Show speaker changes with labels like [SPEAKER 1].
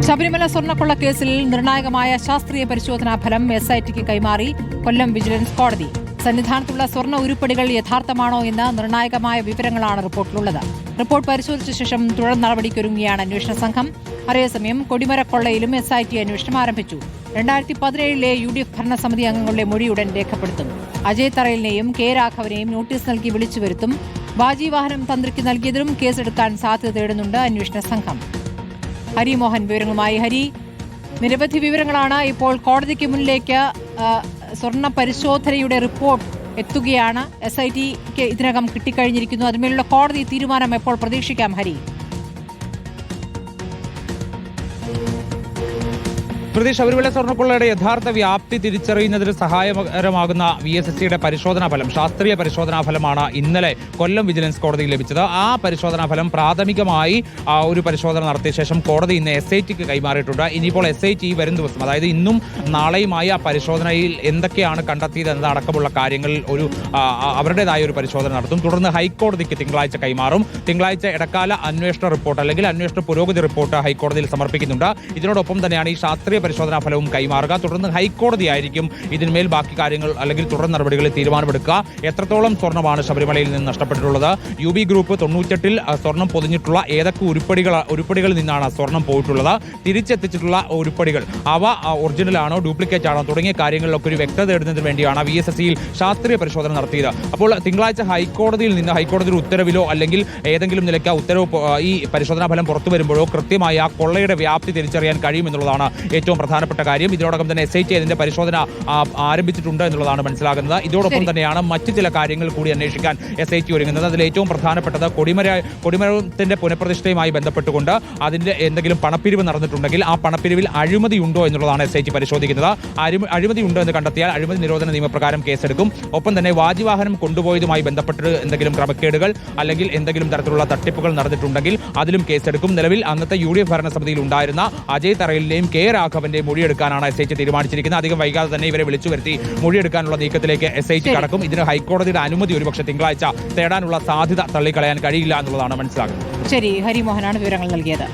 [SPEAKER 1] ശബരിമല സ്വർണ്ണക്കൊള്ള കേസിൽ നിർണായകമായ ശാസ്ത്രീയ പരിശോധനാ ഫലം SITക്ക് കൈമാറി കൊല്ലം വിജിലൻസ് കോടതി. സന്നിധാനത്തുള്ള സ്വർണ്ണ ഉരുപ്പടികൾ യഥാർത്ഥമാണോ എന്ന നിർണായകമായ വിവരങ്ങളാണ് റിപ്പോർട്ടിലുള്ളത്. റിപ്പോർട്ട് പരിശോധിച്ച ശേഷം തുടർ നടപടിക്കൊരുങ്ങിയാണ് അന്വേഷണ സംഘം. അതേസമയം കൊടിമരക്കൊള്ളയിലും SIT അന്വേഷണം ആരംഭിച്ചു. 2017 UDF ഭരണസമിതി അംഗങ്ങളുടെ മൊഴിയുടൻ രേഖപ്പെടുത്തും. അജയ് തറയിലിനെയും K രാഘവനെയും നോട്ടീസ് നൽകി വിളിച്ചു വരുത്തും. വാജിവാഹനം തന്ത്രിക്ക് നൽകിയതിലും കേസെടുക്കാൻ സാധ്യത തേടുന്നുണ്ട് അന്വേഷണ സംഘം. ഹരി മോഹൻ വിവരങ്ങളുമായി. ഹരി, നിരവധി വിവരങ്ങളാണ് ഇപ്പോൾ കോടതിക്ക് മുന്നിലേക്ക് സ്വർണ്ണ പരിശോധനയുടെ റിപ്പോർട്ട് എത്തുകയാണ്. SITക്ക് ഇതിനകം കിട്ടിക്കഴിഞ്ഞിരിക്കുന്നു. അതിന്മേലുള്ള കോടതി തീരുമാനം എപ്പോൾ പ്രതീക്ഷിക്കാം ഹരി?
[SPEAKER 2] ശബരിമല സ്വർണ്ണക്കൊള്ളയുടെ യഥാർത്ഥ വ്യാപ്തി തിരിച്ചറിയുന്നതിന് സഹായകരമാകുന്ന VSSCയുടെ പരിശോധനാ ഫലം, ശാസ്ത്രീയ പരിശോധനാ ഫലമാണ് ഇന്നലെ കൊല്ലം വിജിലൻസ് കോടതിയിൽ ലഭിച്ചത്. ആ പരിശോധനാ ഫലം പ്രാഥമികമായി ഒരു പരിശോധന നടത്തിയ ശേഷം കോടതി ഇന്ന് SITക്ക് കൈമാറിയിട്ടുണ്ട്. ഇനിയിപ്പോൾ SIT വരും ദിവസം, അതായത് ഇന്നും നാളെയുമായി ആ പരിശോധനയിൽ എന്തൊക്കെയാണ് കണ്ടെത്തിയത് എന്നതടക്കമുള്ള കാര്യങ്ങളിൽ അവരുടേതായ ഒരു പരിശോധന നടത്തും. തുടർന്ന് ഹൈക്കോടതിക്ക് തിങ്കളാഴ്ച കൈമാറും. തിങ്കളാഴ്ച ഇടക്കാല അന്വേഷണ റിപ്പോർട്ട് അല്ലെങ്കിൽ അന്വേഷണ പുരോഗതി റിപ്പോർട്ട് ഹൈക്കോടതിയിൽ സമർപ്പിക്കുന്നുണ്ട്. ഇതിനോടൊപ്പം തന്നെയാണ് ഈ ശാസ്ത്രീയ പരിശോധനാ ഫലവും കൈമാറുക. തുടർന്ന് ഹൈക്കോടതിയായിരിക്കും ഇതിന്മേൽ ബാക്കി കാര്യങ്ങൾ അല്ലെങ്കിൽ തുടർ നടപടികളിൽ തീരുമാനമെടുക്കുക. എത്രത്തോളം സ്വർണ്ണമാണ് ശബരിമലയിൽ നിന്ന് നഷ്ടപ്പെട്ടിട്ടുള്ളത്? UB ഗ്രൂപ്പ് 98-ൽ സ്വർണം പൊതിഞ്ഞിട്ടുള്ള ഏതൊക്കെ ഉരുപ്പടികളിൽ നിന്നാണ് സ്വർണം പോയിട്ടുള്ളത്? തിരിച്ചെത്തിച്ചിട്ടുള്ള ഉരുപ്പടികൾ അവ ഒറിജിനൽ ആണോ ഡ്യൂപ്ലിക്കേറ്റ് ആണോ തുടങ്ങിയ കാര്യങ്ങളിലൊക്കെ ഒരു വ്യക്തത നേടുന്നതിന് വേണ്ടിയാണ് VSSCയിൽ ശാസ്ത്രീയ പരിശോധന നടത്തിയത്. അപ്പോൾ തിങ്കളാഴ്ച ഹൈക്കോടതിയിൽ നിന്ന് ഹൈക്കോടതിയുടെ ഉത്തരവിലോ അല്ലെങ്കിൽ ഏതെങ്കിലും നിലയ്ക്ക് ഉത്തരവ് ഈ പരിശോധനാ ഫലം പുറത്തു വരുമ്പോഴോ കൃത്യമായി ആ കൊള്ളയുടെ വ്യാപ്തി തിരിച്ചറിയാൻ കഴിയുമെന്നുള്ളതാണ് ഏറ്റവും പ്രധാനപ്പെട്ട കാര്യം. ഇതിനോടകം തന്നെ SIT അതിന്റെ പരിശോധന ആരംഭിച്ചിട്ടുണ്ട് എന്നുള്ളതാണ് മനസ്സിലാകുന്നത്. ഇതോടൊപ്പം തന്നെയാണ് മറ്റു ചില കാര്യങ്ങൾ കൂടി അന്വേഷിക്കാൻ SIT ഒരുങ്ങുന്നത്. അതിൽ ഏറ്റവും പ്രധാനപ്പെട്ടത് കൊടിമരത്തിന്റെ പുനഃപ്രതിഷ്ഠയുമായി ബന്ധപ്പെട്ടുകൊണ്ട് അതിന്റെ എന്തെങ്കിലും പണപ്പിരിവ് നടന്നിട്ടുണ്ടെങ്കിൽ ആ പണപ്പിരിവിൽ അഴിമതി ഉണ്ടോ എന്നുള്ളതാണ് SIT പരിശോധിക്കുന്നത്. അഴിമതി ഉണ്ടോ എന്ന് കണ്ടെത്തിയാൽ അഴിമതി നിരോധന നിയമപ്രകാരം കേസെടുക്കും. ഒപ്പം തന്നെ വാജിവാഹനം കൊണ്ടുപോയതുമായി ബന്ധപ്പെട്ട് എന്തെങ്കിലും ക്രമക്കേടുകൾ അല്ലെങ്കിൽ എന്തെങ്കിലും തരത്തിലുള്ള തട്ടിപ്പുകൾ നടന്നിട്ടുണ്ടെങ്കിൽ അതിലും കേസെടുക്കും. നിലവിൽ അന്നത്തെ UDF ഭരണസമിതിയിൽ ഉണ്ടായിരുന്ന അജയ് തറയിലിനെയും K രാഘവന്റെ മൊഴിയെടുക്കാനാണ് SIT തീരുമാനിച്ചിരിക്കുന്നത്. അധികം വൈകാതെ തന്നെ ഇവരെ വിളിച്ചു വരുത്തി മൊഴിയെടുക്കാനുള്ള നീക്കത്തിലേക്ക് SIT കടക്കും. ഇതിന് ഹൈക്കോടതിയുടെ അനുമതി ഒരുപക്ഷെ തിങ്കളാഴ്ച തേടാനുള്ള സാധ്യത തള്ളിക്കളയാൻ കഴിയില്ല എന്നുള്ളതാണ് മനസ്സിലാക്കുന്നത്.
[SPEAKER 1] ശരി, ഹരിമോഹനാണ് വിവരങ്ങൾ നൽകിയത്.